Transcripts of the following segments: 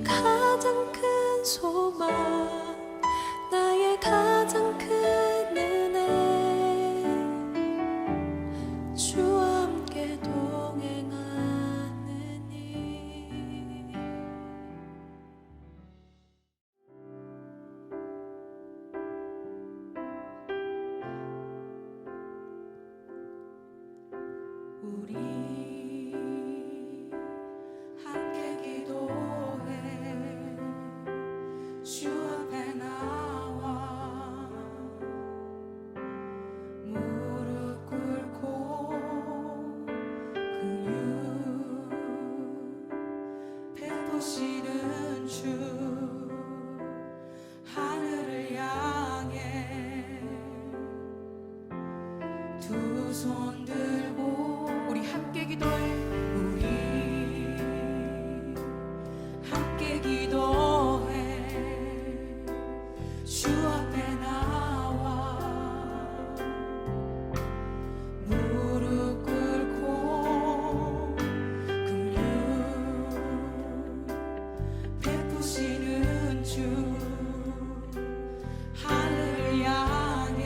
가장 큰 소망, 나의 가장 큰 은혜, 주와 함께 동행하느니. 우리 함께 기도해, 주 앞에 나와 무릎 꿇고 긍휼 베푸시는 주, 하늘을 향해 두 손 들고 우리 함께 기도해. 우리 함께 기도해, 주 앞에 나와 무릎 꿇고 긍휼 베푸시는 주, 하늘을 향해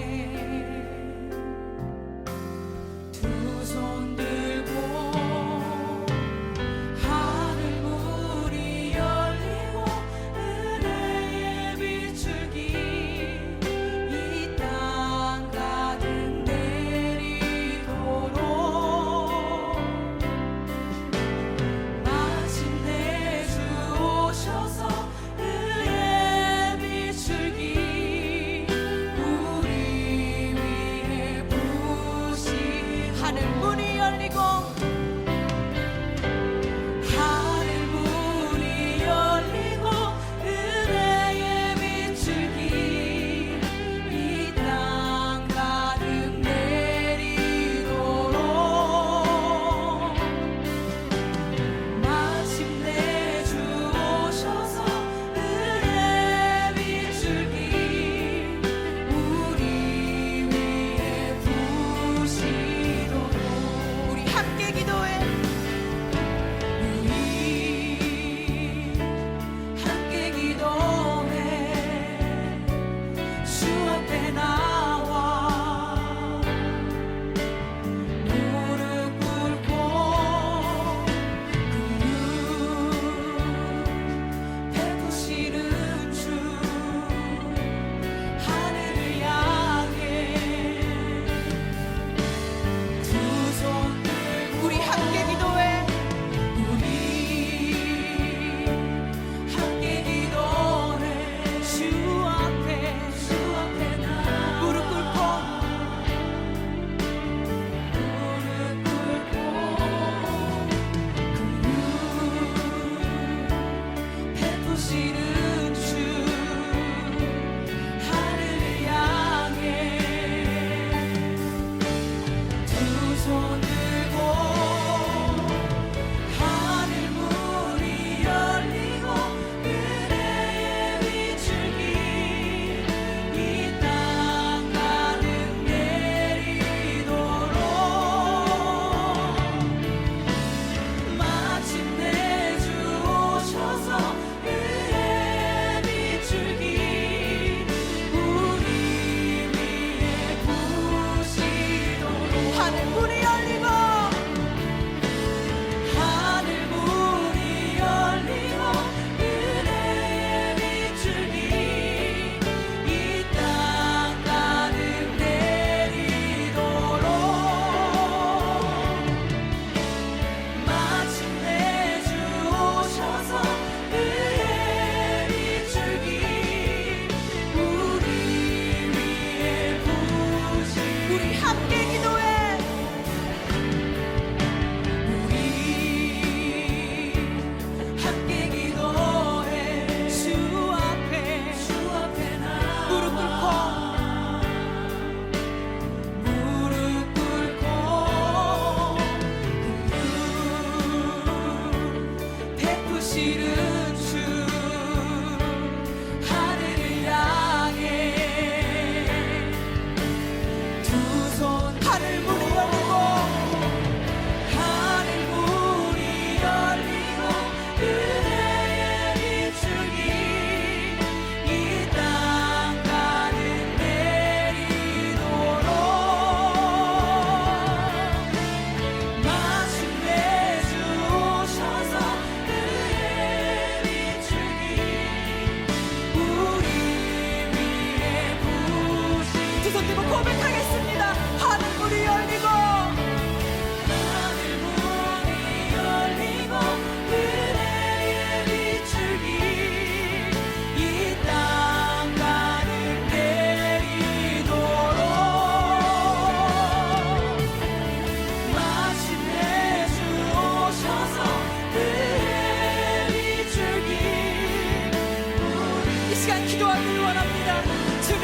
시간 기도하기를 원합니다. 주님,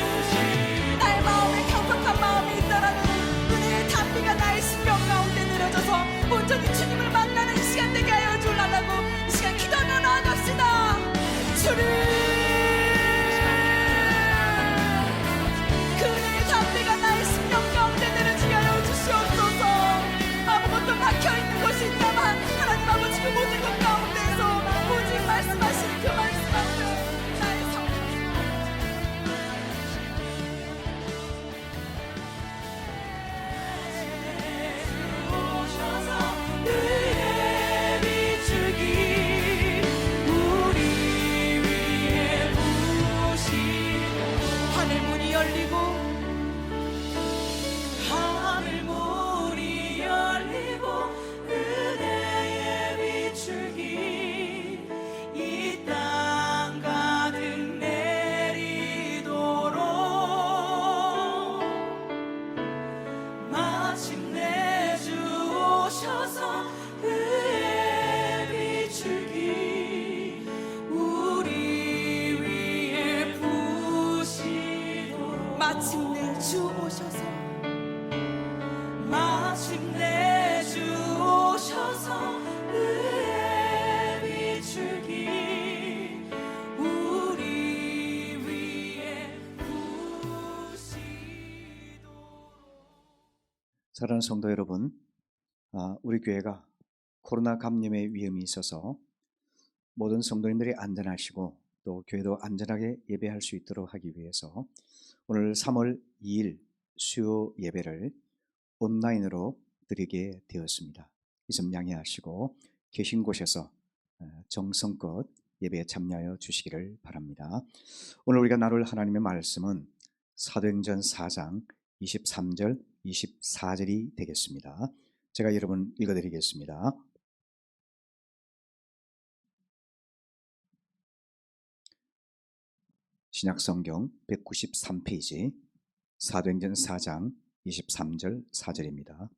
나의 마음에 경박한 마음이 있다라는 은혜의 담비가 나의 심령 가운데 내려져서 온전히 주님을 만나는 시간 되게 하여 주려고 이 시간 기도하며 나아갑시다. 주님, 그 은혜의 담비가 나의 심령 가운데 내려지게 하여 주시옵소서. 아무것도 막혀있는 것이 있다만 하나님 아버지 그 모든 것 가운데서 오직 말씀하신 그 말씀 앞에 나의 성령 오셔서 그의 비추기 우리 위에 부으시고 하늘 문이 열리고 하늘 문이 열리고 은혜의 비추기 이 땅 가득 내리도록 마침내 주 오셔서 그의 비추기 우리 위에 부으시도록 마침내 주 오셔서 마침내 주 오셔서 그의 비추기 우리 위에 부으시도록. 사랑하는 성도 여러분, 우리 교회가 코로나 감염의 위험이 있어서 모든 성도님들이 안전하시고 또 교회도 안전하게 예배할 수 있도록 하기 위해서 오늘 3월 2일 수요 예배를 온라인으로 드리게 되었습니다. 이 점 양해하시고 계신 곳에서 정성껏 예배에 참여하여 주시기를 바랍니다. 오늘 우리가 나눌 하나님의 말씀은 사도행전 4장 23절 24절이 되겠습니다. 제가 여러분 읽어드리겠습니다. 신약성경 193페이지 사도행전 4장 23절 4절입니다.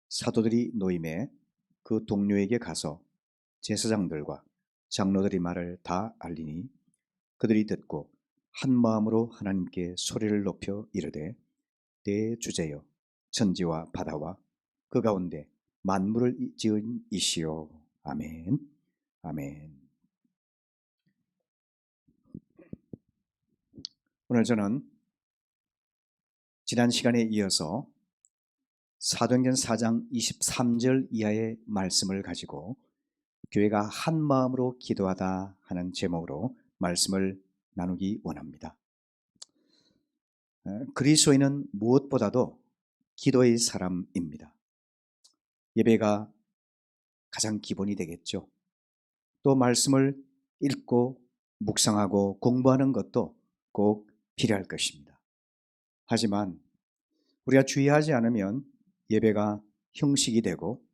사도들이 노임에 그 동료에게 가서 제사장들과 장로들이 말을 다 알리니 그들이 듣고 한 마음으로 하나님께 소리를 높여 이르되 대주제여 천지와 바다와 그 가운데 만물을 지은 이시오. 아멘. 아멘. 오늘 저는 지난 시간에 이어서 사도행전 4장 23절 이하의 말씀을 가지고 교회가 한 마음으로 기도하다 하는 제목으로 말씀을 나누기 원합니다. 그리스도인은 무엇보다도 기도의 사람입니다. 예배가 가장 기본이 되겠죠. 또 말씀을 읽고 묵상하고 공부하는 것도 꼭 필요할 것입니다. 하지만 우리가 주의하지 않으면 예배가 형식이 되고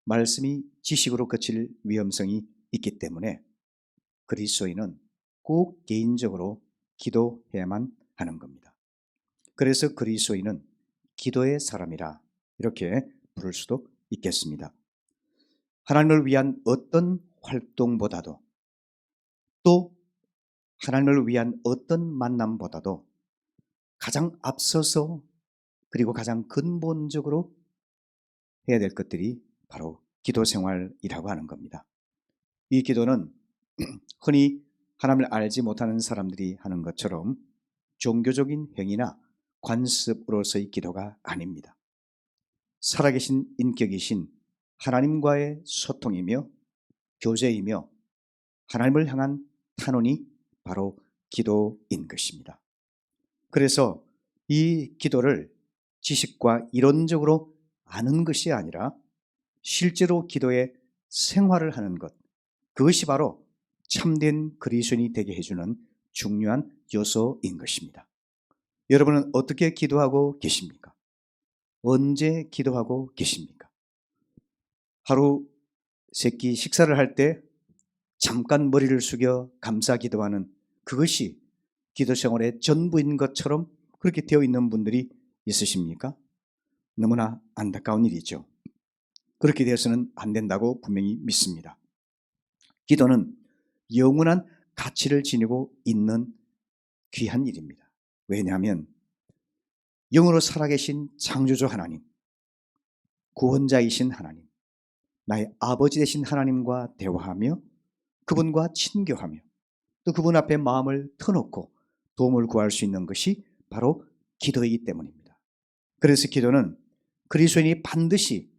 말씀이 지식으로 그칠 위험성이 있기 때문에 그리스도인은 꼭 개인적으로 기도해야만 하는 겁니다. 그래서 그리스도인은 기도의 사람이라 이렇게 부를 수도 있겠습니다. 하나님을 위한 어떤 활동보다도 또 하나님을 위한 어떤 만남보다도 가장 앞서서 그리고 가장 근본적으로 해야 될 것들이 바로 기도 생활이라고 하는 겁니다. 이 기도는 흔히 하나님을 알지 못하는 사람들이 하는 것처럼 종교적인 행위나 관습으로서의 기도가 아닙니다. 살아계신 인격이신 하나님과의 소통이며 교제이며 하나님을 향한 탄원이 바로 기도인 것입니다. 그래서 이 기도를 지식과 이론적으로 아는 것이 아니라 실제로 기도의 생활을 하는 것, 그것이 바로 참된 그리스도인이 되게 해주는 중요한 요소인 것입니다. 여러분은 어떻게 기도하고 계십니까? 언제 기도하고 계십니까? 하루 세끼 식사를 할 때 잠깐 머리를 숙여 감사 기도하는 그것이 기도 생활의 전부인 것처럼 그렇게 되어 있는 분들이 있으십니까? 너무나 안타까운 일이죠. 그렇게 되어서는 안 된다고 분명히 믿습니다. 기도는 영원한 가치를 지니고 있는 귀한 일입니다. 왜냐하면 영으로 살아계신 창조주 하나님, 구원자이신 하나님, 나의 아버지 되신 하나님과 대화하며 그분과 친교하며 또 그분 앞에 마음을 터놓고 도움을 구할 수 있는 것이 바로 기도이기 때문입니다. 그래서 기도는 그리스도인이 반드시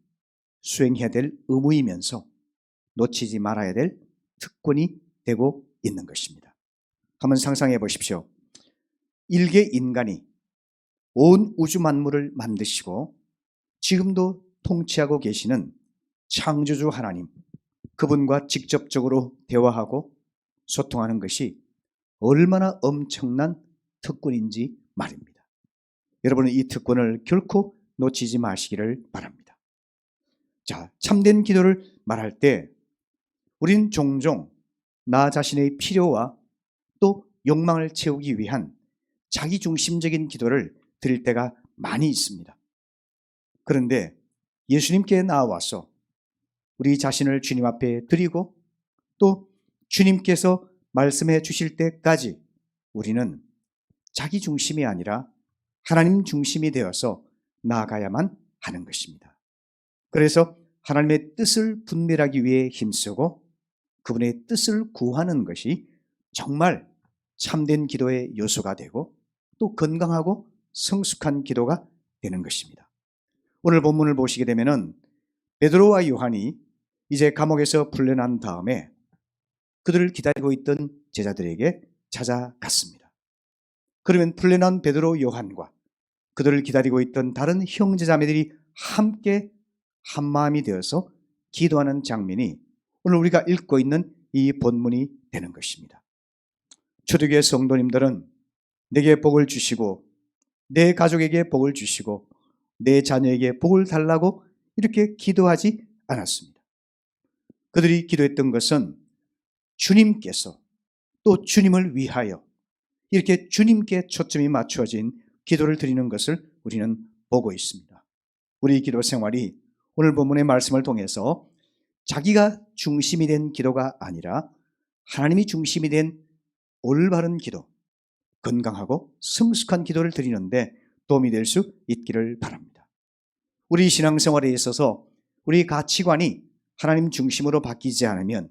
수행해야 될 의무이면서 놓치지 말아야 될 특권이 되고 있는 것입니다. 한번 상상해 보십시오. 일개 인간이 온 우주 만물을 만드시고 지금도 통치하고 계시는 창조주 하나님, 그분과 직접적으로 대화하고 소통하는 것이 얼마나 엄청난 특권인지 말입니다. 여러분은 이 특권을 결코 놓치지 마시기를 바랍니다. 자, 참된 기도를 말할 때 우린 종종 나 자신의 필요와 또 욕망을 채우기 위한 자기중심적인 기도를 드릴 때가 많이 있습니다. 그런데 예수님께 나와서 우리 자신을 주님 앞에 드리고 또 주님께서 말씀해 주실 때까지 우리는 자기 중심이 아니라 하나님 중심이 되어서 나아가야만 하는 것입니다. 그래서 하나님의 뜻을 분별하기 위해 힘쓰고 그분의 뜻을 구하는 것이 정말 참된 기도의 요소가 되고 또 건강하고 성숙한 기도가 되는 것입니다. 오늘 본문을 보시게 되면은 베드로와 요한이 이제 감옥에서 풀려난 다음에 그들을 기다리고 있던 제자들에게 찾아갔습니다. 그러면 풀려난 베드로, 요한과 그들을 기다리고 있던 다른 형제자매들이 함께 한마음이 되어서 기도하는 장면이 오늘 우리가 읽고 있는 이 본문이 되는 것입니다. 초대교회 성도님들은 내게 복을 주시고 내 가족에게 복을 주시고 내 자녀에게 복을 달라고 이렇게 기도하지 않았습니다. 그들이 기도했던 것은 주님께서 또 주님을 위하여 이렇게 주님께 초점이 맞추어진 기도를 드리는 것을 우리는 보고 있습니다. 우리 기도 생활이 오늘 본문의 말씀을 통해서 자기가 중심이 된 기도가 아니라 하나님이 중심이 된 올바른 기도, 건강하고 성숙한 기도를 드리는데 도움이 될 수 있기를 바랍니다. 우리 신앙생활에 있어서 우리 가치관이 하나님 중심으로 바뀌지 않으면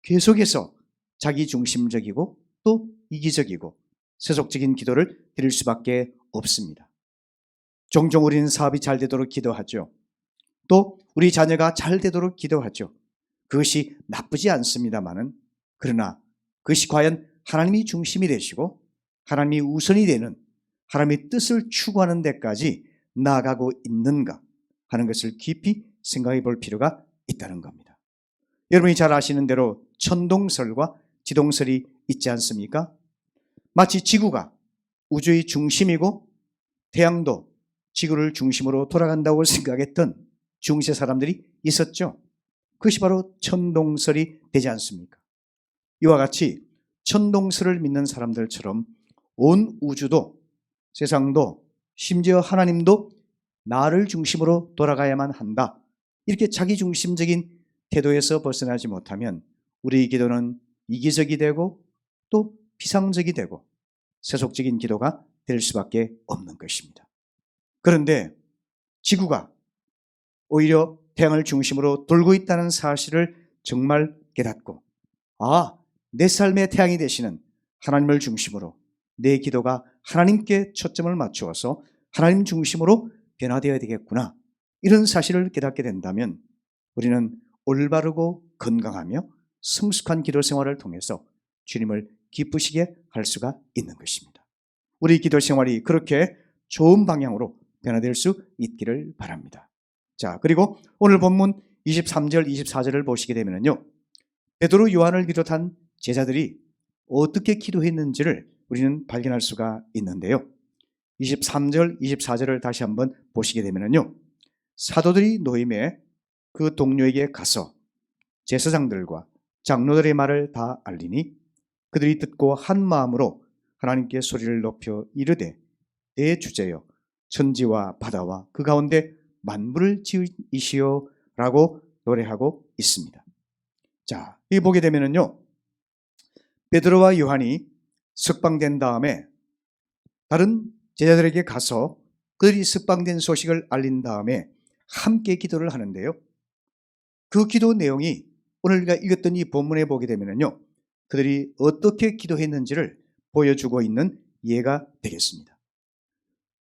계속해서 자기 중심적이고 또 이기적이고 세속적인 기도를 드릴 수밖에 없습니다. 종종 우리는 사업이 잘 되도록 기도하죠. 또 우리 자녀가 잘 되도록 기도하죠. 그것이 나쁘지 않습니다만은 그러나 그것이 과연 하나님이 중심이 되시고 하나님이 우선이 되는 하나님의 뜻을 추구하는 데까지 나아가고 있는가 하는 것을 깊이 생각해 볼 필요가 있다는 겁니다. 여러분이 잘 아시는 대로 천동설과 지동설이 있지 않습니까? 마치 지구가 우주의 중심이고 태양도 지구를 중심으로 돌아간다고 생각했던 중세 사람들이 있었죠. 그것이 바로 천동설이 되지 않습니까? 이와 같이 천동설을 믿는 사람들처럼 온 우주도 세상도 심지어 하나님도 나를 중심으로 돌아가야만 한다. 이렇게 자기중심적인 태도에서 벗어나지 못하면 우리의 기도는 이기적이 되고 또 비상적이 되고 세속적인 기도가 될 수밖에 없는 것입니다. 그런데 지구가 오히려 태양을 중심으로 돌고 있다는 사실을 정말 깨닫고 내 삶의 태양이 되시는 하나님을 중심으로 내 기도가 하나님께 초점을 맞추어서 하나님 중심으로 변화되어야 되겠구나. 이런 사실을 깨닫게 된다면 우리는 올바르고 건강하며 성숙한 기도 생활을 통해서 주님을 기쁘시게 할 수가 있는 것입니다. 우리 기도 생활이 그렇게 좋은 방향으로 변화될 수 있기를 바랍니다. 자, 그리고 오늘 본문 23절, 24절을 보시게 되면요, 베드로, 요한을 비롯한 제자들이 어떻게 기도했는지를 우리는 발견할 수가 있는데요. 23절, 24절을 다시 한번 보시게 되면요, 사도들이 노임에 그 동료에게 가서 제사장들과 장로들의 말을 다 알리니 그들이 듣고 한 마음으로 하나님께 소리를 높여 이르되 내 주제여 천지와 바다와 그 가운데 만물을 지으시오 라고 노래하고 있습니다. 자, 여기 보게 되면요, 베드로와 요한이 석방된 다음에 다른 제자들에게 가서 그들이 석방된 소식을 알린 다음에 함께 기도를 하는데요. 그 기도 내용이 오늘 우리가 읽었던 이 본문에 보게 되면요, 그들이 어떻게 기도했는지를 보여주고 있는 예가 되겠습니다.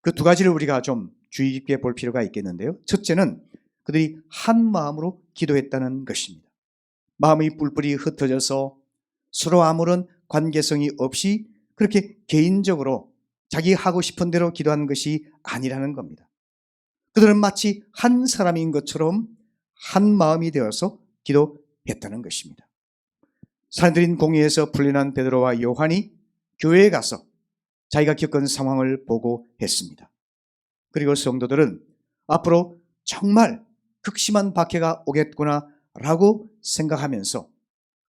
그 두 가지를 우리가 좀 주의 깊게 볼 필요가 있겠는데요. 첫째는 그들이 한 마음으로 기도했다는 것입니다. 마음이 뿔뿔이 흩어져서 서로 아무런 관계성이 없이 그렇게 개인적으로 자기 하고 싶은 대로 기도한 것이 아니라는 겁니다. 그들은 마치 한 사람인 것처럼 한 마음이 되어서 기도했다는 것입니다. 산드린 공회에서 풀려난 베드로와 요한이 교회에 가서 자기가 겪은 상황을 보고했습니다. 그리고 성도들은 앞으로 정말 극심한 박해가 오겠구나 라고 생각하면서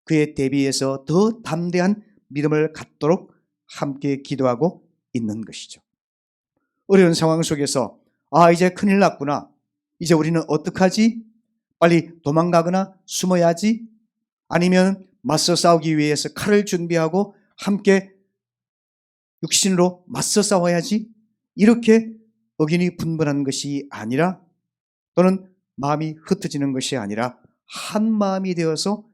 그에 대비해서 더 담대한 믿음을 갖도록 함께 기도하고 있는 것이죠. 어려운 상황 속에서 이제 큰일 났구나, 이제 우리는 어떡하지? 빨리 도망가거나 숨어야지, 아니면 맞서 싸우기 위해서 칼을 준비하고 함께 육신으로 맞서 싸워야지, 이렇게 의견이 분분한 것이 아니라, 또는 마음이 흩어지는 것이 아니라 한 마음이 되어서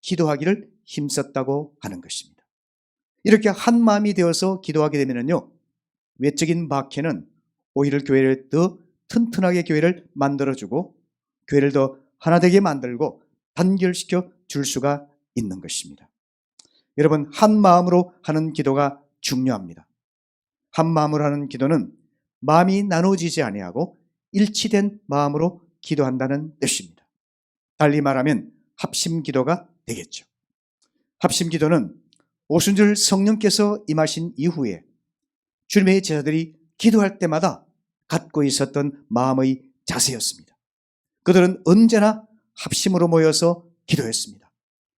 기도하기를 힘썼다고 하는 것입니다. 이렇게 한 마음이 되어서 기도하게 되면요, 외적인 박해는 오히려 교회를 더 튼튼하게 교회를 만들어주고 교회를 더 하나 되게 만들고 단결시켜 줄 수가 있는 것입니다. 여러분, 한 마음으로 하는 기도가 중요합니다. 한 마음으로 하는 기도는 마음이 나눠지지 아니하고 일치된 마음으로 기도한다는 뜻입니다. 달리 말하면 합심 기도가 되겠죠. 합심 기도는 오순절 성령께서 임하신 이후에 주님의 제자들이 기도할 때마다 갖고 있었던 마음의 자세였습니다. 그들은 언제나 합심으로 모여서 기도했습니다.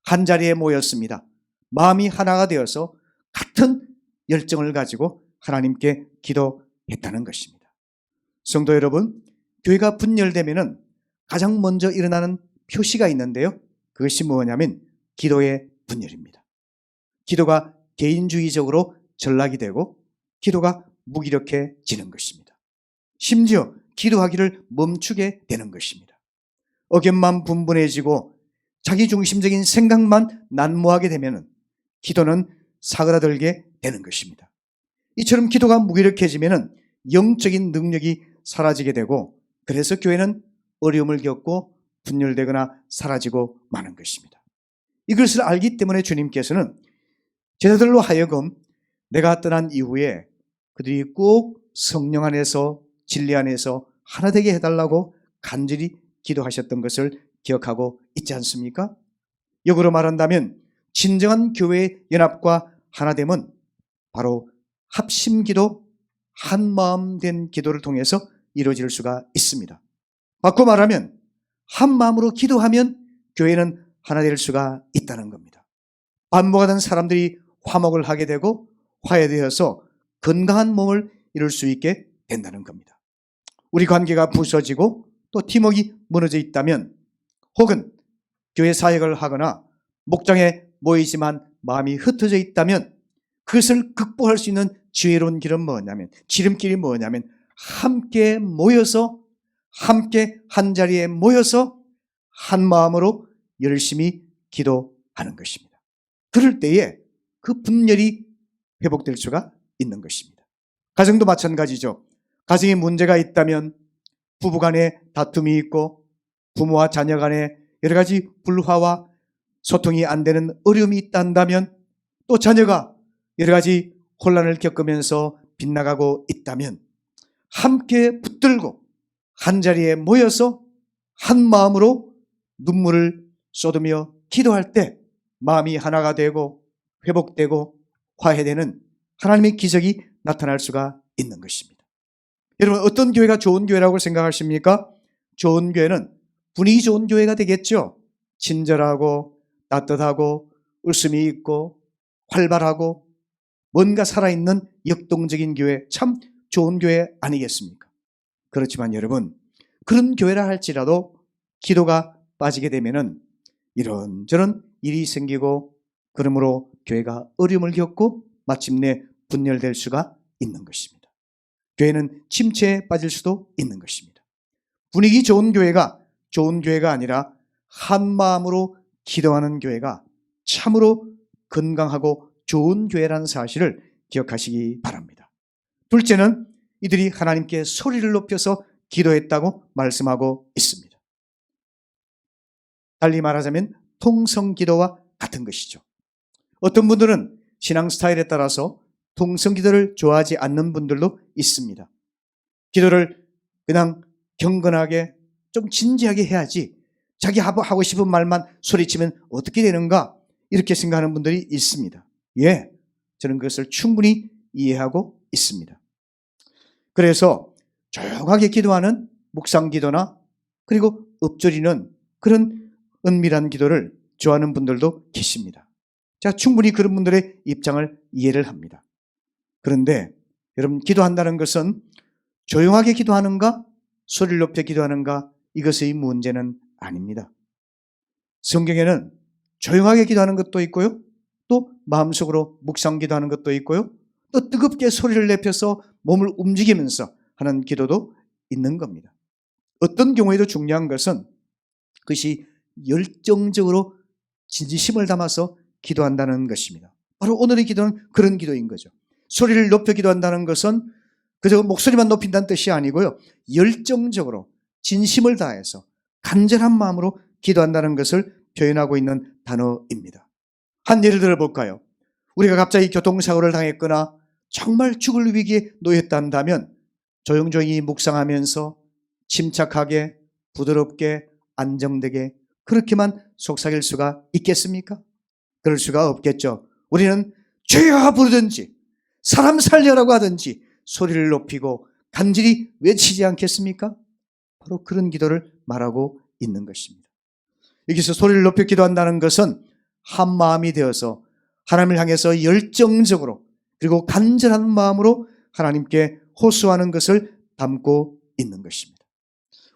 한 자리에 모였습니다. 마음이 하나가 되어서 같은 열정을 가지고 하나님께 기도했다는 것입니다. 성도 여러분, 교회가 분열되면은 가장 먼저 일어나는 표시가 있는데요, 그것이 뭐냐면 기도의 분열입니다. 기도가 개인주의적으로 전락이 되고 기도가 무기력해지는 것입니다. 심지어 기도하기를 멈추게 되는 것입니다. 의견만 분분해지고 자기중심적인 생각만 난무하게 되면 기도는 사그라들게 되는 것입니다. 이처럼 기도가 무기력해지면 영적인 능력이 사라지게 되고, 그래서 교회는 어려움을 겪고 분열되거나 사라지고 마는 것입니다. 이것을 알기 때문에 주님께서는 제자들로 하여금 내가 떠난 이후에 그들이 꼭 성령 안에서 진리 안에서 하나 되게 해달라고 간절히 기도하셨던 것을 기억하고 있지 않습니까? 역으로 말한다면 진정한 교회의 연합과 하나됨은 바로 합심기도, 한마음 된 기도를 통해서 이루어질 수가 있습니다. 바꿔 말하면 한 마음으로 기도하면 교회는 하나 될 수가 있다는 겁니다. 반복하던 사람들이 화목을 하게 되고 화해되어서 건강한 몸을 이룰 수 있게 된다는 겁니다. 우리 관계가 부서지고 또 팀워크가 무너져 있다면, 혹은 교회 사역을 하거나 목장에 모이지만 마음이 흩어져 있다면, 그것을 극복할 수 있는 지혜로운 길은 뭐냐면, 지름길이 뭐냐면 함께 모여서, 함께 한 자리에 모여서 한 마음으로 열심히 기도하는 것입니다. 그럴 때에 그 분열이 회복될 수가 있는 것입니다. 가정도 마찬가지죠. 가정에 문제가 있다면, 부부간에 다툼이 있고 부모와 자녀 간에 여러 가지 불화와 소통이 안 되는 어려움이 있다면, 또 자녀가 여러 가지 혼란을 겪으면서 빗나가고 있다면, 함께 붙들고 한 자리에 모여서 한 마음으로 눈물을 쏟으며 기도할 때 마음이 하나가 되고 회복되고 화해되는 하나님의 기적이 나타날 수가 있는 것입니다. 여러분, 어떤 교회가 좋은 교회라고 생각하십니까? 좋은 교회는 분위기 좋은 교회가 되겠죠. 친절하고 따뜻하고 웃음이 있고 활발하고 뭔가 살아있는 역동적인 교회, 참 좋은 교회 아니겠습니까? 그렇지만 여러분, 그런 교회라 할지라도 기도가 빠지게 되면은 이런저런 일이 생기고, 그러므로 교회가 어려움을 겪고 마침내 분열될 수가 있는 것입니다. 교회는 침체에 빠질 수도 있는 것입니다. 분위기 좋은 교회가 아니라 한 마음으로 기도하는 교회가 참으로 건강하고 좋은 교회라는 사실을 기억하시기 바랍니다. 둘째는 이들이 하나님께 소리를 높여서 기도했다고 말씀하고 있습니다. 달리 말하자면 통성기도와 같은 것이죠. 어떤 분들은 신앙 스타일에 따라서 통성기도를 좋아하지 않는 분들도 있습니다. 기도를 그냥 경건하게 좀 진지하게 해야지 자기 하고 싶은 말만 소리치면 어떻게 되는가 이렇게 생각하는 분들이 있습니다. 예, 저는 그것을 충분히 이해하고 있습니다. 그래서 조용하게 기도하는 묵상기도나 그리고 읊조리는 그런 은밀한 기도를 좋아하는 분들도 계십니다. 자, 충분히 그런 분들의 입장을 이해를 합니다. 그런데 여러분, 기도한다는 것은 조용하게 기도하는가 소리를 높여 기도하는가 이것의 문제는 아닙니다. 성경에는 조용하게 기도하는 것도 있고요, 또 마음속으로 묵상 기도하는 것도 있고요, 또 뜨겁게 소리를 내펴서 몸을 움직이면서 하는 기도도 있는 겁니다. 어떤 경우에도 중요한 것은 그것이 열정적으로 진심을 담아서 기도한다는 것입니다. 바로 오늘의 기도는 그런 기도인 거죠. 소리를 높여 기도한다는 것은 그저 목소리만 높인다는 뜻이 아니고요, 열정적으로 진심을 다해서 간절한 마음으로 기도한다는 것을 표현하고 있는 단어입니다. 한 예를 들어 볼까요? 우리가 갑자기 교통사고를 당했거나 정말 죽을 위기에 놓였다면 조용조용히 묵상하면서 침착하게 부드럽게 안정되게 그렇게만 속삭일 수가 있겠습니까? 그럴 수가 없겠죠. 우리는 주여 부르든지 사람 살려라고 하든지 소리를 높이고 간절히 외치지 않겠습니까? 바로 그런 기도를 말하고 있는 것입니다. 여기서 소리를 높여 기도한다는 것은 한 마음이 되어서 하나님을 향해서 열정적으로 그리고 간절한 마음으로 하나님께 호소하는 것을 담고 있는 것입니다.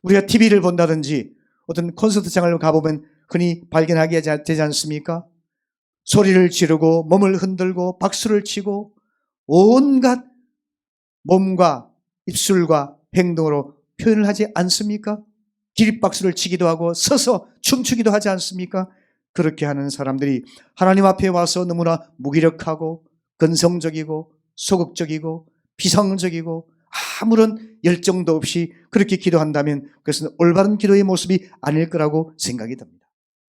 우리가 TV를 본다든지 어떤 콘서트장을 가보면 흔히 발견하게 되지 않습니까? 소리를 지르고 몸을 흔들고 박수를 치고 온갖 몸과 입술과 행동으로 표현을 하지 않습니까? 기립박수를 치기도 하고 서서 춤추기도 하지 않습니까? 그렇게 하는 사람들이 하나님 앞에 와서 너무나 무기력하고 근성적이고 소극적이고 비상적이고 아무런 열정도 없이 그렇게 기도한다면 그것은 올바른 기도의 모습이 아닐 거라고 생각이 듭니다.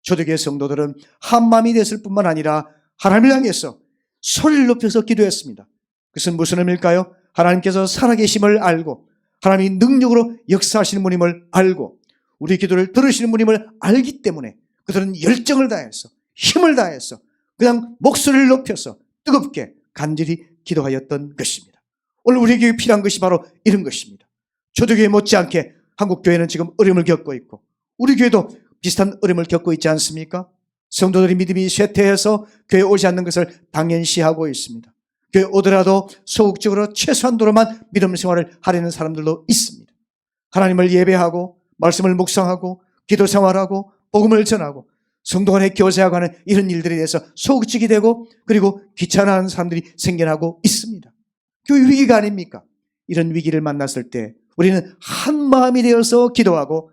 초대교회 성도들은 한마음이 됐을 뿐만 아니라 하나님을 향해서 소리를 높여서 기도했습니다. 그것은 무슨 의미일까요? 하나님께서 살아계심을 알고 하나님이 능력으로 역사하시는 분임을 알고 우리 기도를 들으시는 분임을 알기 때문에 그들은 열정을 다해서 힘을 다해서 그냥 목소리를 높여서 뜨겁게 간절히 기도하였던 것입니다. 오늘 우리에게 필요한 것이 바로 이런 것입니다. 초대교회 못지않게 한국교회는 지금 어려움을 겪고 있고 우리 교회도 비슷한 어려움을 겪고 있지 않습니까? 성도들이 믿음이 쇠퇴해서 교회에 오지 않는 것을 당연시하고 있습니다. 교회 오더라도 소극적으로 최소한도로만 믿음 생활을 하려는 사람들도 있습니다. 하나님을 예배하고 말씀을 묵상하고 기도 생활하고 복음을 전하고 성도 간에 교제하고 하는 이런 일들에 대해서 소극적이 되고 그리고 귀찮아하는 사람들이 생겨나고 있습니다. 교회 위기가 아닙니까? 이런 위기를 만났을 때 우리는 한 마음이 되어서 기도하고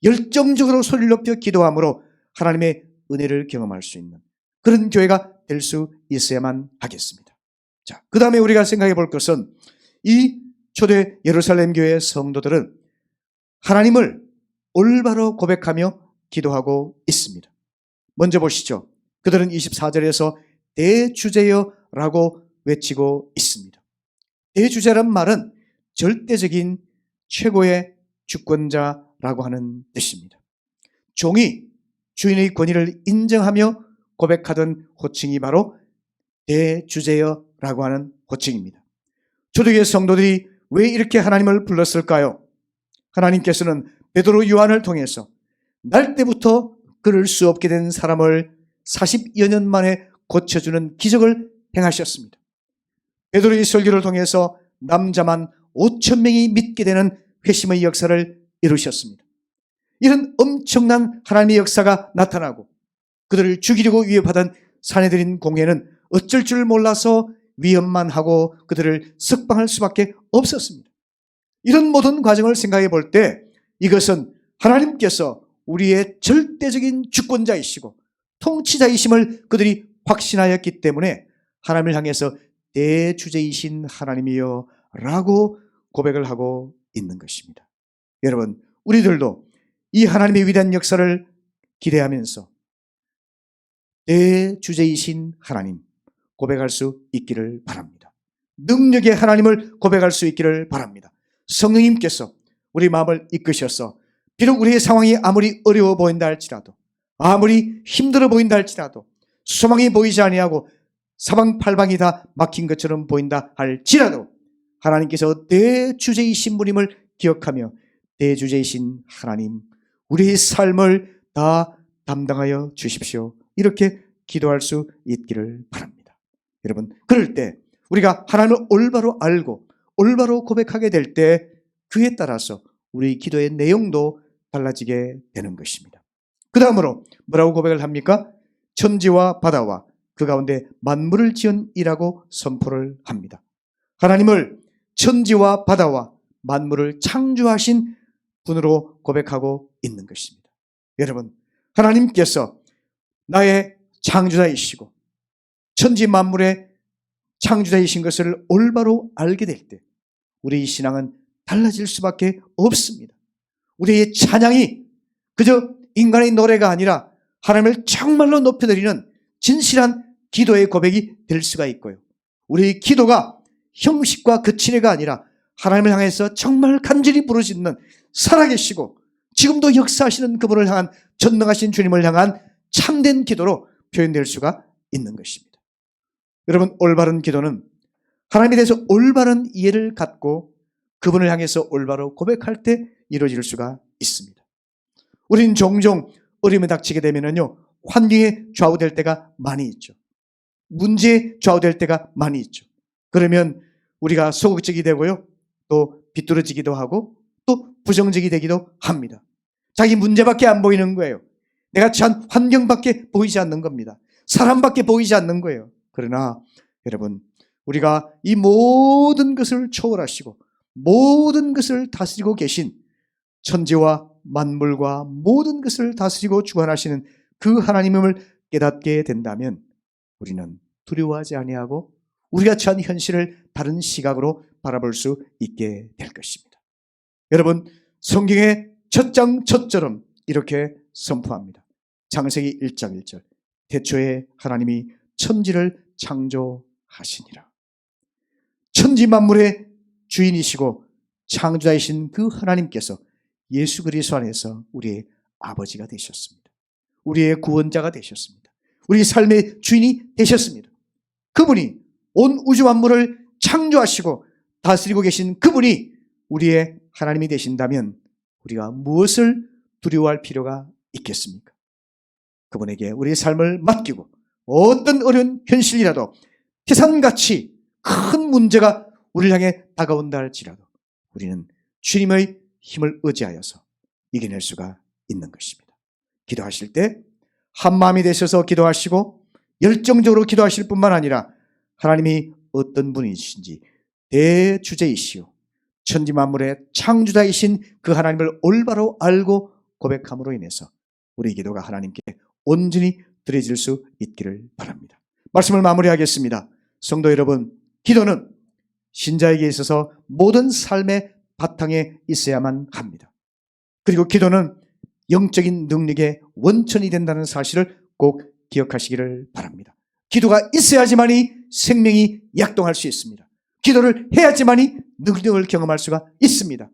열정적으로 소리를 높여 기도함으로 하나님의 은혜를 경험할 수 있는 그런 교회가 될 수 있어야만 하겠습니다. 자, 그 다음에 우리가 생각해 볼 것은 이 초대 예루살렘 교회의 성도들은 하나님을 올바로 고백하며 기도하고 있습니다. 먼저 보시죠. 그들은 24절에서 대주제여라고 외치고 있습니다. 대주제란 말은 절대적인 최고의 주권자라고 하는 뜻입니다. 종이 주인의 권위를 인정하며 고백하던 호칭이 바로 대주제여라고 하는 호칭입니다. 초대교회 성도들이 왜 이렇게 하나님을 불렀을까요? 하나님께서는 베드로 요한을 통해서 날 때부터 걸을 수 없게 된 사람을 40여 년 만에 고쳐주는 기적을 행하셨습니다. 베드로의 설교를 통해서 남자만 5,000명이 믿게 되는 회심의 역사를 이루셨습니다. 이런 엄청난 하나님의 역사가 나타나고 그들을 죽이려고 위협하던 사내들인 공회는 어쩔 줄 몰라서 위협만 하고 그들을 석방할 수밖에 없었습니다. 이런 모든 과정을 생각해 볼 때 이것은 하나님께서 우리의 절대적인 주권자이시고 통치자이심을 그들이 확신하였기 때문에 하나님을 향해서 대주제이신 하나님이여 라고 고백을 하고 있는 것입니다. 여러분, 우리들도 이 하나님의 위대한 역사를 기대하면서 대주제이신 하나님 고백할 수 있기를 바랍니다. 능력의 하나님을 고백할 수 있기를 바랍니다. 성령님께서 우리 마음을 이끄셔서 비록 우리의 상황이 아무리 어려워 보인다 할지라도, 아무리 힘들어 보인다 할지라도, 소망이 보이지 아니하고 사방팔방이 다 막힌 것처럼 보인다 할지라도 하나님께서 대주제이신 분임을 기억하며 대주제이신 하나님, 우리의 삶을 다 담당하여 주십시오. 이렇게 기도할 수 있기를 바랍니다. 여러분, 그럴 때 우리가 하나님을 올바로 알고 올바로 고백하게 될 때 그에 따라서 우리 기도의 내용도 달라지게 되는 것입니다. 그 다음으로 뭐라고 고백을 합니까? 천지와 바다와 그 가운데 만물을 지은 이라고 선포를 합니다. 하나님을 천지와 바다와 만물을 창조하신 분으로 고백하고 있는 것입니다. 여러분, 하나님께서 나의 창조자이시고 천지 만물의 창조자이신 것을 올바로 알게 될 때 우리의 신앙은 달라질 수밖에 없습니다. 우리의 찬양이 그저 인간의 노래가 아니라 하나님을 정말로 높여드리는 진실한 기도의 고백이 될 수가 있고요. 우리의 기도가 형식과 그치례가 아니라 하나님을 향해서 정말 간절히 부르짖는 살아계시고 지금도 역사하시는 그분을 향한 전능하신 주님을 향한 참된 기도로 표현될 수가 있는 것입니다. 여러분, 올바른 기도는 하나님에 대해서 올바른 이해를 갖고 그분을 향해서 올바로 고백할 때 이루어질 수가 있습니다. 우리는 종종 어려움에 닥치게 되면요, 환경에 좌우될 때가 많이 있죠. 문제에 좌우될 때가 많이 있죠. 그러면 우리가 소극적이 되고요, 또 비뚤어지기도 하고 또 부정적이 되기도 합니다. 자기 문제밖에 안 보이는 거예요. 내가 처한 환경밖에 보이지 않는 겁니다. 사람밖에 보이지 않는 거예요. 그러나 여러분, 우리가 이 모든 것을 초월하시고 모든 것을 다스리고 계신 천지와 만물과 모든 것을 다스리고 주관하시는 그 하나님을 깨닫게 된다면 우리는 두려워하지 아니하고 우리가 처한 현실을 다른 시각으로 바라볼 수 있게 될 것입니다. 여러분, 성경의 첫 장 첫 절은 이렇게 선포합니다. 창세기 1장 1절. 태초에 하나님이 천지를 창조하시니라. 천지 만물의 주인이시고 창조자이신 그 하나님께서 예수 그리스도 안에서 우리의 아버지가 되셨습니다. 우리의 구원자가 되셨습니다. 우리 삶의 주인이 되셨습니다. 그분이 온 우주 만물을 창조하시고 다스리고 계신 그분이 우리의 하나님이 되신다면 우리가 무엇을 두려워할 필요가 있겠습니까? 그분에게 우리의 삶을 맡기고 어떤 어려운 현실이라도 태산같이 큰 문제가 우리를 향해 다가온다 할지라도 우리는 주님의 힘을 의지하여서 이겨낼 수가 있는 것입니다. 기도하실 때 한마음이 되셔서 기도하시고 열정적으로 기도하실 뿐만 아니라 하나님이 어떤 분이신지 대주제이시오 천지 만물의 창조자이신 그 하나님을 올바로 알고 고백함으로 인해서 우리 기도가 하나님께 온전히 드려질 수 있기를 바랍니다. 말씀을 마무리하겠습니다. 성도 여러분, 기도는 신자에게 있어서 모든 삶의 바탕에 있어야만 합니다. 그리고 기도는 영적인 능력의 원천이 된다는 사실을 꼭 기억하시기를 바랍니다. 기도가 있어야지만이 생명이 약동할 수 있습니다. 기도를 해야지만이 능력을 경험할 수가 있습니다.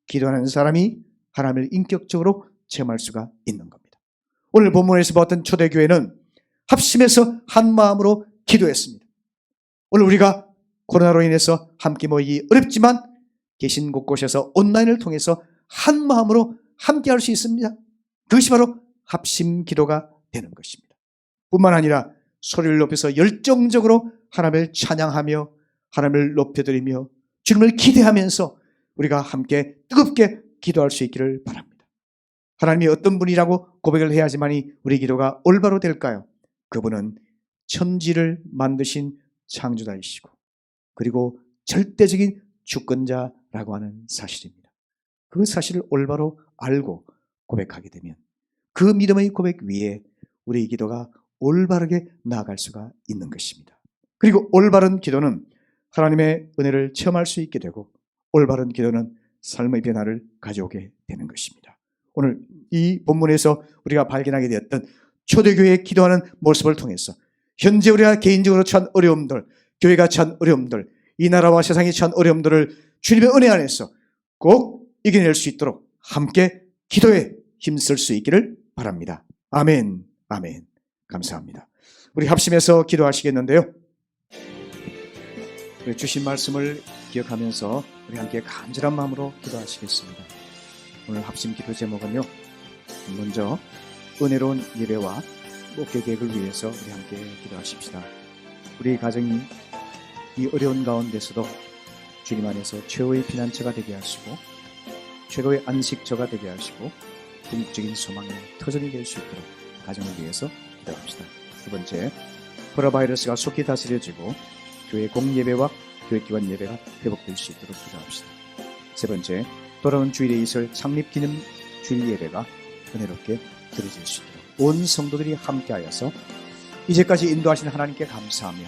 기도하는 사람이 하나님을 인격적으로 체험할 수가 있는 겁니다. 오늘 본문에서 보았던 초대교회는 합심해서 한 마음으로 기도했습니다. 오늘 우리가 코로나로 인해서 함께 모이기 어렵지만 계신 곳곳에서 온라인을 통해서 한 마음으로 함께 할 수 있습니다. 그것이 바로 합심 기도가 되는 것입니다. 뿐만 아니라 소리를 높여서 열정적으로 하나님을 찬양하며 하나님을 높여드리며 주님을 기대하면서 우리가 함께 뜨겁게 기도할 수 있기를 바랍니다. 하나님이 어떤 분이라고 고백을 해야지만이 우리 기도가 올바로 될까요? 그분은 천지를 만드신 창조자이시고 그리고 절대적인 주권자라고 하는 사실입니다. 그 사실을 올바로 알고 고백하게 되면 그 믿음의 고백 위에 우리의 기도가 올바르게 나아갈 수가 있는 것입니다. 그리고 올바른 기도는 하나님의 은혜를 체험할 수 있게 되고 올바른 기도는 삶의 변화를 가져오게 되는 것입니다. 오늘 이 본문에서 우리가 발견하게 되었던 초대교회의 기도하는 모습을 통해서 현재 우리가 개인적으로 처한 어려움들, 교회가 처한 어려움들, 이 나라와 세상이 처한 어려움들을 주님의 은혜 안에서 꼭 이겨낼 수 있도록 함께 기도에 힘쓸 수 있기를 바랍니다. 아멘, 아멘. 감사합니다. 우리 합심해서 기도하시겠는데요. 주신 말씀을 기억하면서 우리 함께 간절한 마음으로 기도하시겠습니다. 오늘 합심 기도 제목은요, 먼저 은혜로운 예배와 목회 계획을 위해서 우리 함께 기도하십시다. 우리 가정이 이 어려운 가운데서도 주님 안에서 최후의 피난처가 되게 하시고 최고의 안식처가 되게 하시고 궁극적인 소망의 터전이 될 수 있도록 가정을 위해서 기도합시다. 두 번째, 코로나바이러스가 속히 다스려지고 교회 공예배와 교회기관 예배가 회복될 수 있도록 기도합시다. 세 번째, 돌아오는 주일에 있을 창립기념 주일 예배가 은혜롭게 드려질 수 있도록 온 성도들이 함께하여서 이제까지 인도하신 하나님께 감사하며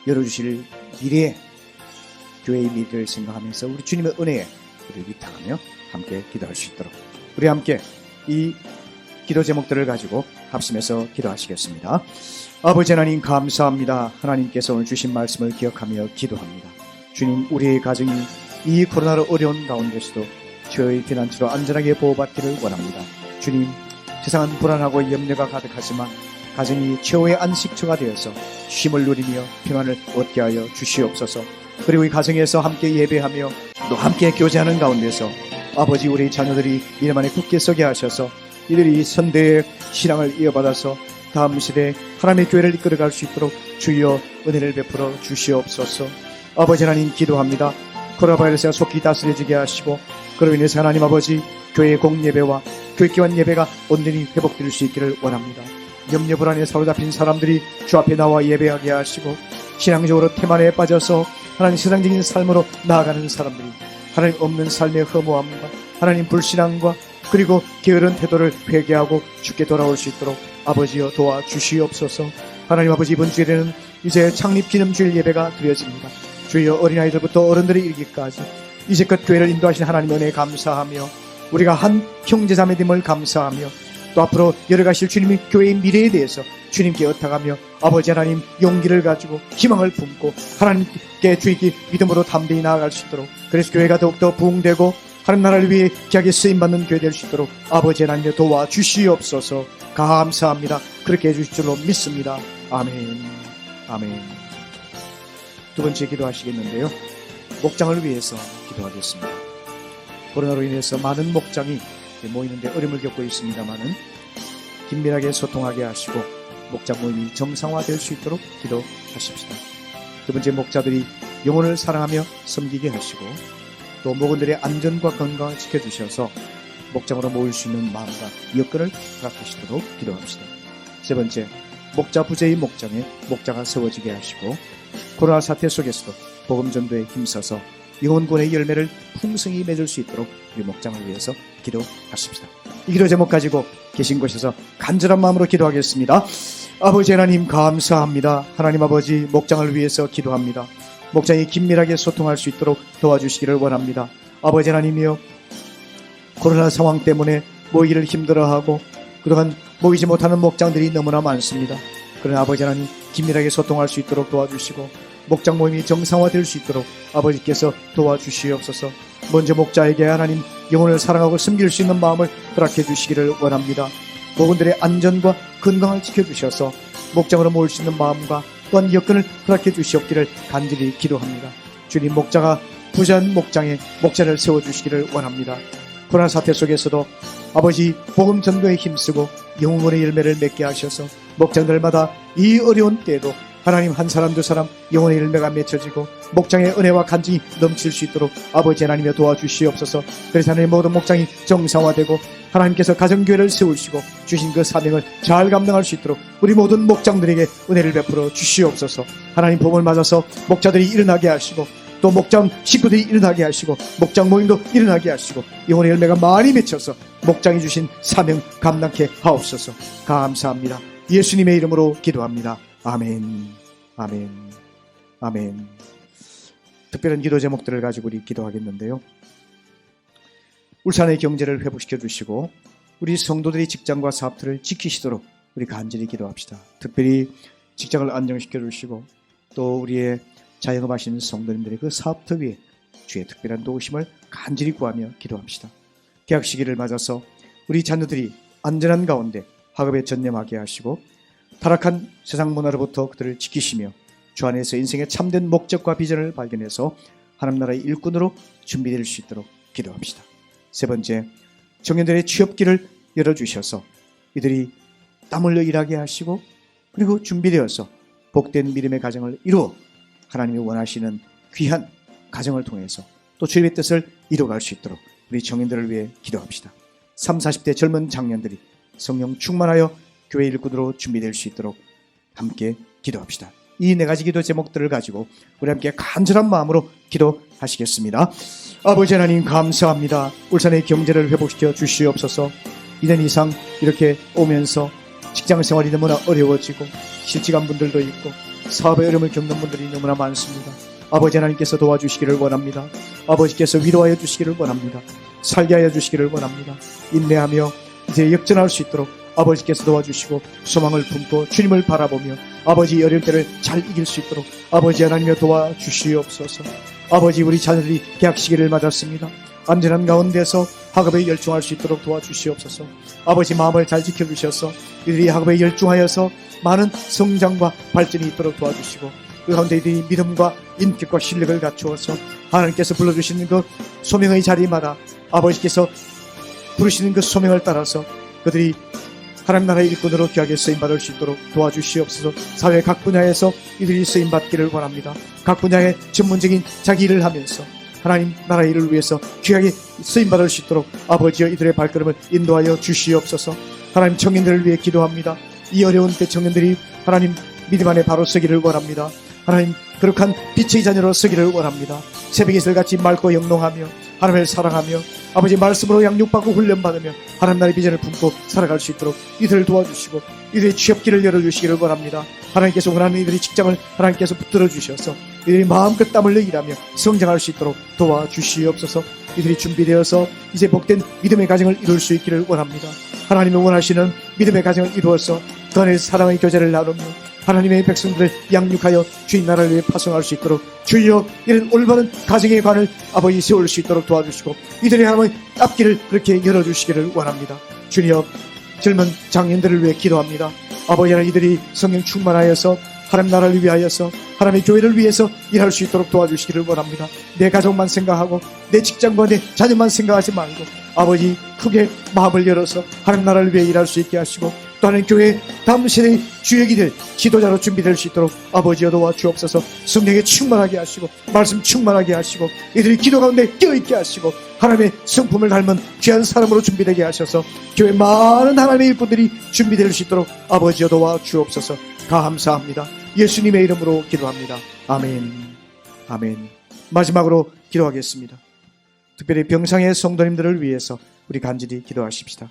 열어주실 미래의 교회의 미래를 생각하면서 우리 주님의 은혜에 우리를 위탁하며 함께 기도할 수 있도록 우리 함께 이 기도 제목들을 가지고 합심해서 기도하시겠습니다. 아버지 하나님 감사합니다. 하나님께서 오늘 주신 말씀을 기억하며 기도합니다. 주님, 우리의 가정이 이 코로나로 어려운 가운데서도 주의 피난처로 안전하게 보호받기를 원합니다. 주님, 세상은 불안하고 염려가 가득하지만 가정이 최후의 안식처가 되어서 쉼을 누리며 평안을 얻게 하여 주시옵소서. 그리고 이 가정에서 함께 예배하며 또 함께 교제하는 가운데서 아버지, 우리 자녀들이 믿음 안에 굳게 서게 하셔서 이들이 선대의 신앙을 이어받아서 다음 시대에 하나님의 교회를 이끌어갈 수 있도록 주여 은혜를 베풀어 주시옵소서. 아버지 하나님 기도합니다. 코로나 바이러스가 속히 다스려지게 하시고 그로 인해서 하나님 아버지 교회의 공예배와 교회기관 예배가 온전히 회복될 수 있기를 원합니다. 염려 불안에 사로잡힌 사람들이 주 앞에 나와 예배하게 하시고 신앙적으로 태만에 빠져서 하나님 세상적인 삶으로 나아가는 사람들이 하나님 없는 삶의 허무함과 하나님 불신앙과 그리고 게으른 태도를 회개하고 주께 돌아올 수 있도록 아버지여 도와주시옵소서. 하나님 아버지, 이번 주일에는 이제 창립기념주일 예배가 드려집니다. 주여 어린아이들부터 어른들이 이르기까지 이제껏 교회를 인도하신 하나님 은혜에 감사하며 우리가 한 형제자매됨을 감사하며 또 앞으로 열어가실 주님의 교회의 미래에 대해서 주님께 의탁하며 아버지 하나님 용기를 가지고 희망을 품고 하나님께 주의 믿음으로 담대히 나아갈 수 있도록, 그래서 교회가 더욱더 부흥되고 하나님 나라를 위해 귀하게 쓰임받는 교회 될 수 있도록 아버지 하나님 도와주시옵소서. 감사합니다. 그렇게 해주실 줄로 믿습니다. 아멘, 아멘. 두 번째 기도하시겠는데요, 목장을 위해서 기도하겠습니다. 코로나로 인해서 많은 목장이 모이는데 어려움을 겪고 있습니다마는 긴밀하게 소통하게 하시고 목장 모임이 정상화될 수 있도록 기도하십시다. 두 번째, 목자들이 영혼을 사랑하며 섬기게 하시고 또 목원들의 안전과 건강을 지켜주셔서 목장으로 모일 수 있는 마음과 여건을 허락하시도록 기도합시다. 세 번째, 목자 부재의 목장에 목자가 세워지게 하시고 코로나 사태 속에서도 복음 전도에 힘써서 영혼권의 열매를 풍성히 맺을 수 있도록 우리 목장을 위해서 기도하십시다. 이 기도 제목 가지고 계신 곳에서 간절한 마음으로 기도하겠습니다. 아버지 하나님 감사합니다. 하나님 아버지, 목장을 위해서 기도합니다. 목장이 긴밀하게 소통할 수 있도록 도와주시기를 원합니다. 아버지 하나님이여, 코로나 상황 때문에 모이기를 힘들어하고 그동안 모이지 못하는 목장들이 너무나 많습니다. 그러나 아버지 하나님, 긴밀하게 소통할 수 있도록 도와주시고 목장 모임이 정상화될 수 있도록 아버지께서 도와주시옵소서. 먼저 목자에게 하나님 영혼을 사랑하고 섬길 수 있는 마음을 허락해 주시기를 원합니다. 목원들의 안전과 건강을 지켜주셔서 목장으로 모일 수 있는 마음과 또한 여건을 허락해 주시옵기를 간절히 기도합니다. 주님, 목자가 부자한 목장에 목자를 세워주시기를 원합니다. 코로나 사태 속에서도 아버지 복음 전도에 힘쓰고 영혼의 열매를 맺게 하셔서 목장들마다 이 어려운 때에도 하나님 한 사람 두 사람 영혼의 열매가 맺혀지고 목장의 은혜와 간증이 넘칠 수 있도록 아버지 하나님여 도와주시옵소서. 그래서 하나님 모든 목장이 정상화되고 하나님께서 가정교회를 세우시고 주신 그 사명을 잘 감당할 수 있도록 우리 모든 목장들에게 은혜를 베풀어 주시옵소서. 하나님 복을 맞아서 목자들이 일어나게 하시고 또 목장 식구들이 일어나게 하시고 목장 모임도 일어나게 하시고 영혼의 열매가 많이 맺혀서 목장이 주신 사명 감당케 하옵소서. 감사합니다. 예수님의 이름으로 기도합니다. 아멘. 아멘. 아멘. 특별한 기도 제목들을 가지고 우리 기도하겠는데요. 울산의 경제를 회복시켜 주시고 우리 성도들이 직장과 사업들을 지키시도록 우리 간절히 기도합시다. 특별히 직장을 안정시켜 주시고 또 우리의 자영업 하시는 성도님들의 그 사업터 위에 주의 특별한 도우심을 간절히 구하며 기도합시다. 개학 시기를 맞아서 우리 자녀들이 안전한 가운데 학업에 전념하게 하시고 타락한 세상 문화로부터 그들을 지키시며 주 안에서 인생의 참된 목적과 비전을 발견해서 하나님 나라의 일꾼으로 준비될 수 있도록 기도합시다. 세 번째, 청년들의 취업길을 열어주셔서 이들이 땀 흘려 일하게 하시고 그리고 준비되어서 복된 믿음의 가정을 이루어 하나님이 원하시는 귀한 가정을 통해서 또 주님의 뜻을 이루어갈 수 있도록 우리 청년들을 위해 기도합시다. 30, 40대 젊은 장년들이 성령 충만하여 교회 일꾼으로 준비될 수 있도록 함께 기도합시다. 이 네 가지 기도 제목들을 가지고 우리 함께 간절한 마음으로 기도하시겠습니다. 아버지 하나님 감사합니다. 울산의 경제를 회복시켜 주시옵소서. 2년 이상 이렇게 오면서 직장 생활이 너무나 어려워지고 실직한 분들도 있고 사업의 어려움을 겪는 분들이 너무나 많습니다. 아버지 하나님께서 도와주시기를 원합니다. 아버지께서 위로하여 주시기를 원합니다. 살게 하여 주시기를 원합니다. 인내하며 이제 역전할 수 있도록 아버지께서 도와주시고 소망을 품고 주님을 바라보며 아버지 어려울 때를 잘 이길 수 있도록 아버지 하나님여 도와주시옵소서. 아버지 우리 자녀들이 개학 시기를 맞았습니다. 안전한 가운데서 학업에 열중할 수 있도록 도와주시옵소서. 아버지 마음을 잘 지켜주셔서 이들이 학업에 열중하여서 많은 성장과 발전이 있도록 도와주시고 그 가운데 이들이 믿음과 인격과 실력을 갖추어서 하나님께서 불러주시는 그 소명의 자리마다 아버지께서 부르시는 그 소명을 따라서 그들이 하나님 나라의 일꾼으로 귀하게 쓰임받을 수 있도록 도와주시옵소서. 사회 각 분야에서 이들이 쓰임받기를 원합니다. 각 분야의 전문적인 자기 일을 하면서 하나님 나라의 일을 위해서 귀하게 쓰임받을 수 있도록 아버지여 이들의 발걸음을 인도하여 주시옵소서. 하나님 청년들을 위해 기도합니다. 이 어려운 때 청년들이 하나님 믿음 안에 바로 서기를 원합니다. 하나님 거룩한 빛의 자녀로 서기를 원합니다. 새벽 이슬같이 맑고 영롱하며 하나님을 사랑하며 아버지 말씀으로 양육받고 훈련받으며 하나님 나라의 비전을 품고 살아갈 수 있도록 이들을 도와주시고 이들의 취업길을 열어주시기를 원합니다. 하나님께서 원하는 이들의 직장을 하나님께서 붙들어 주셔서 이들이 마음껏 땀 흘려 일하며 성장할 수 있도록 도와주시옵소서. 이들이 준비되어서 이제 복된 믿음의 가정을 이룰 수 있기를 원합니다. 하나님이 원하시는 믿음의 가정을 이루어서 그 안에서 사랑의 교제를 나누며 하나님의 백성들을 양육하여 주의 나라를 위해 파송할 수 있도록 주여 이런 올바른 가정의 관을 아버지 세울 수 있도록 도와주시고 이들의 하나님의 앞길을 그렇게 열어주시기를 원합니다. 주여 젊은 장년들을 위해 기도합니다. 아버지 하나님 이들이 성령 충만하여서 하나님 나라를 위하여서 하나님의 교회를 위해서 일할 수 있도록 도와주시기를 원합니다. 내 가족만 생각하고 내 직장과 내 자녀만 생각하지 말고 아버지 크게 마음을 열어서 하나님 나라를 위해 일할 수 있게 하시고 또 하나님 교회 다음 세대의 주역이 될 지도자로 준비될 수 있도록 아버지여 도와주옵소서. 성령에 충만하게 하시고 말씀 충만하게 하시고 이들이 기도 가운데 깨어있게 하시고 하나님의 성품을 닮은 귀한 사람으로 준비되게 하셔서 교회 많은 하나님의 일꾼들이 준비될 수 있도록 아버지여 도와주옵소서. 감사합니다. 예수님의 이름으로 기도합니다. 아멘. 아멘. 마지막으로 기도하겠습니다. 특별히 병상의 성도님들을 위해서 우리 간절히 기도하십시다.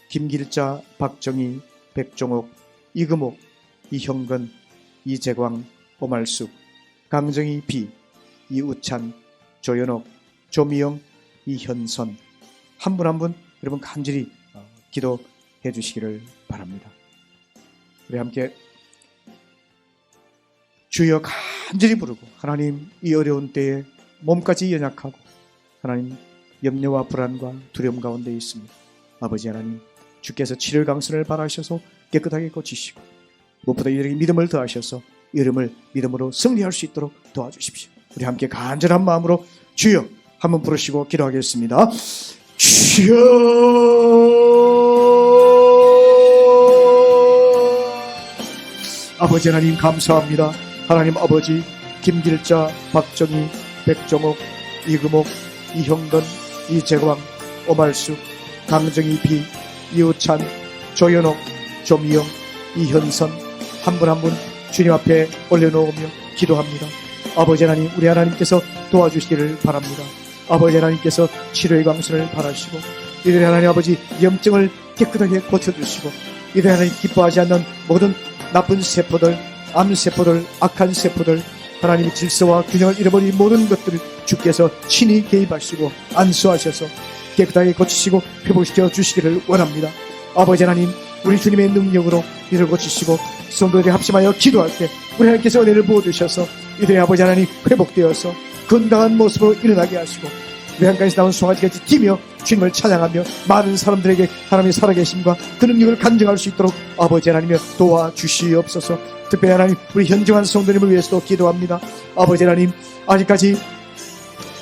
김길자, 박정희, 백종옥, 이금옥, 이형근, 이재광, 오말숙, 강정희 비, 이우찬, 조연옥, 조미영, 이현선 한 분 한 분 여러분 간절히 기도해 주시기를 바랍니다. 우리 함께 주여 간절히 부르고 하나님 이 어려운 때에 몸까지 연약하고 하나님 염려와 불안과 두려움 가운데 있습니다. 아버지 하나님 주께서 치료의 강선을 바라셔서 깨끗하게 고치시고 무엇보다 이들에게 믿음을 더하셔서 이름을 믿음으로 승리할 수 있도록 도와주십시오. 우리 함께 간절한 마음으로 주여 한번 부르시고 기도하겠습니다. 주여 아버지 하나님 감사합니다. 하나님 아버지 김길자, 박정희, 백정옥, 이금옥, 이형건, 이재광, 오말숙, 강정희 비, 이우찬, 조현옥, 조미영, 이현선 한 분 한 분 주님 앞에 올려놓으며 기도합니다. 아버지 하나님, 우리 하나님께서 도와주시기를 바랍니다. 아버지 하나님께서 치료의 광선을 바라시고 이들의 하나님 아버지 염증을 깨끗하게 고쳐주시고 이들의 하나님 기뻐하지 않는 모든 나쁜 세포들, 암세포들, 악한 세포들, 하나님의 질서와 균형을 잃어버린 모든 것들을 주께서 친히 개입하시고 안수하셔서 깨끗하게 고치시고 회복시켜 주시기를 원합니다. 아버지 하나님, 우리 주님의 능력으로 이를 고치시고 성도들이 합심하여 기도할 때 우리 하나님께서 은혜를 부어주셔서 이들의 아버지 하나님 회복되어서 건강한 모습으로 일어나게 하시고 외양간에서 나온 송아지같이 뛰며 주님을 찬양하며 많은 사람들에게 하나님의 살아계심과 그 능력을 간증할 수 있도록 아버지 하나님여 도와주시옵소서. 특별히 하나님, 우리 현정한 성도님을 위해서도 기도합니다. 아버지 하나님, 아직까지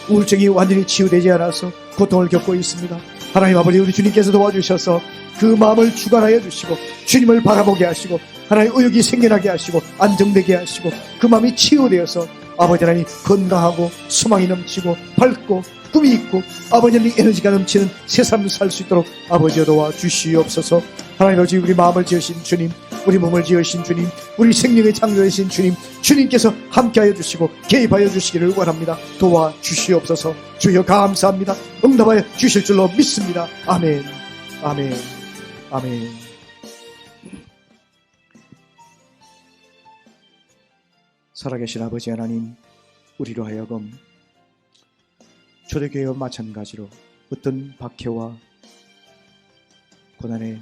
우울증이 완전히 치유되지 않아서 고통을 겪고 있습니다. 하나님 아버지, 우리 주님께서 도와주셔서 그 마음을 주관하여 주시고 주님을 바라보게 하시고 하나님 의욕이 생겨나게 하시고 안정되게 하시고 그 마음이 치유되어서 아버지 하나님 건강하고 소망이 넘치고 밝고 꿈이 있고 아버지 하나님 에너지가 넘치는 새 삶을 살 수 있도록 아버지여 도와주시옵소서. 하나님 아버지, 우리 마음을 지으신 주님, 우리 몸을 지으신 주님, 우리 생명의 창조이신 주님, 주님께서 함께하여 주시고 개입하여 주시기를 원합니다. 도와주시옵소서. 주여 감사합니다. 응답하여 주실 줄로 믿습니다. 아멘, 아멘, 아멘. 살아계신 아버지 하나님, 우리로 하여금 초대교회와 마찬가지로 어떤 박해와 고난의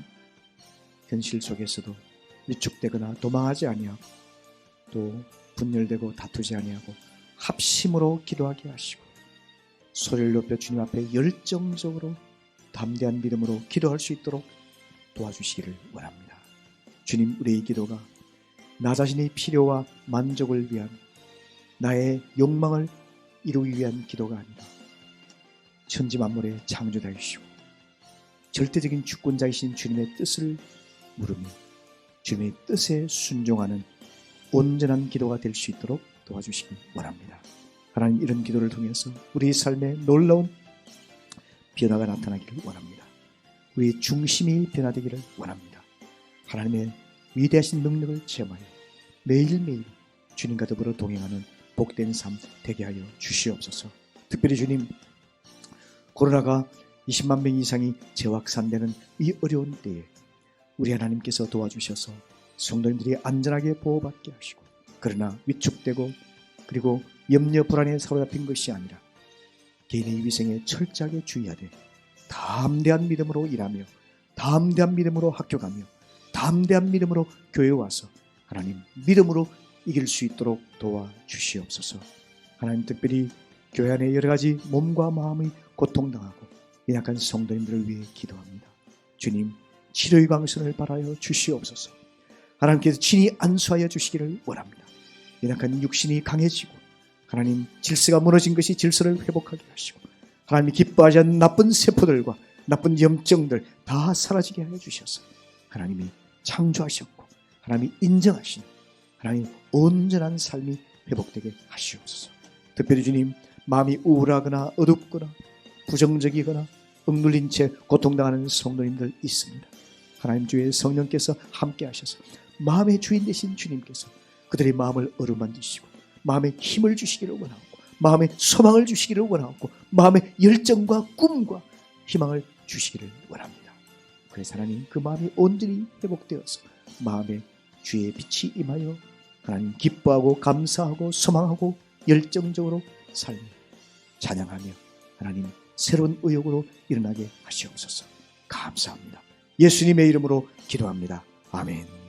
현실 속에서도 위축되거나 도망하지 아니하고 또 분열되고 다투지 아니하고 합심으로 기도하게 하시고 소리를 높여 주님 앞에 열정적으로 담대한 믿음으로 기도할 수 있도록 도와주시기를 원합니다. 주님, 우리의 기도가 나 자신의 필요와 만족을 위한, 나의 욕망을 이루기 위한 기도가 아니라 천지 만물의 창조자이시고 절대적인 주권자이신 주님의 뜻을 물으며 주님의 뜻에 순종하는 온전한 기도가 될 수 있도록 도와주시기 원합니다. 하나님, 이런 기도를 통해서 우리의 삶에 놀라운 변화가 나타나기를 원합니다. 우리의 중심이 변화되기를 원합니다. 하나님의 위대하신 능력을 체험하여 매일매일 주님과 더불어 동행하는 복된 삶 되게 하여 주시옵소서. 특별히 주님, 코로나가 20만 명 이상이 재확산되는 이 어려운 때에 우리 하나님께서 도와주셔서 성도님들이 안전하게 보호받게 하시고, 그러나 위축되고 그리고 염려 불안에 사로잡힌 것이 아니라 개인의 위생에 철저하게 주의하되 담대한 믿음으로 일하며 담대한 믿음으로 학교 가며 담대한 믿음으로 교회에 와서 하나님 믿음으로 이길 수 있도록 도와주시옵소서. 하나님, 특별히 교회 안에 여러 가지 몸과 마음의 고통당하고 연약한 성도님들을 위해 기도합니다. 주님, 치료의 광선을 바라여 주시옵소서. 하나님께서 친히 안수하여 주시기를 원합니다. 연약한 육신이 강해지고 하나님 질서가 무너진 것이 질서를 회복하게 하시고 하나님이 기뻐하지 않는 나쁜 세포들과 나쁜 염증들 다 사라지게 하여 주셔서 하나님이 창조하셨고 하나님이 인정하신 하나님 온전한 삶이 회복되게 하시옵소서. 특별히 주님, 마음이 우울하거나 어둡거나 부정적이거나 억눌린 채 고통당하는 성도님들 있습니다. 하나님, 주의 성령께서 함께 하셔서 마음의 주인 되신 주님께서 그들의 마음을 어루만지시고 마음에 힘을 주시기를 원하고 마음에 소망을 주시기를 원하고 마음에 열정과 꿈과 희망을 주시기를 원합니다. 그래서 하나님, 그 마음이 온전히 회복되어서 마음에 주의 빛이 임하여 하나님 기뻐하고 감사하고 소망하고 열정적으로 삶을 찬양하며 하나님 새로운 의욕으로 일어나게 하시옵소서. 감사합니다. 예수님의 이름으로 기도합니다. 아멘.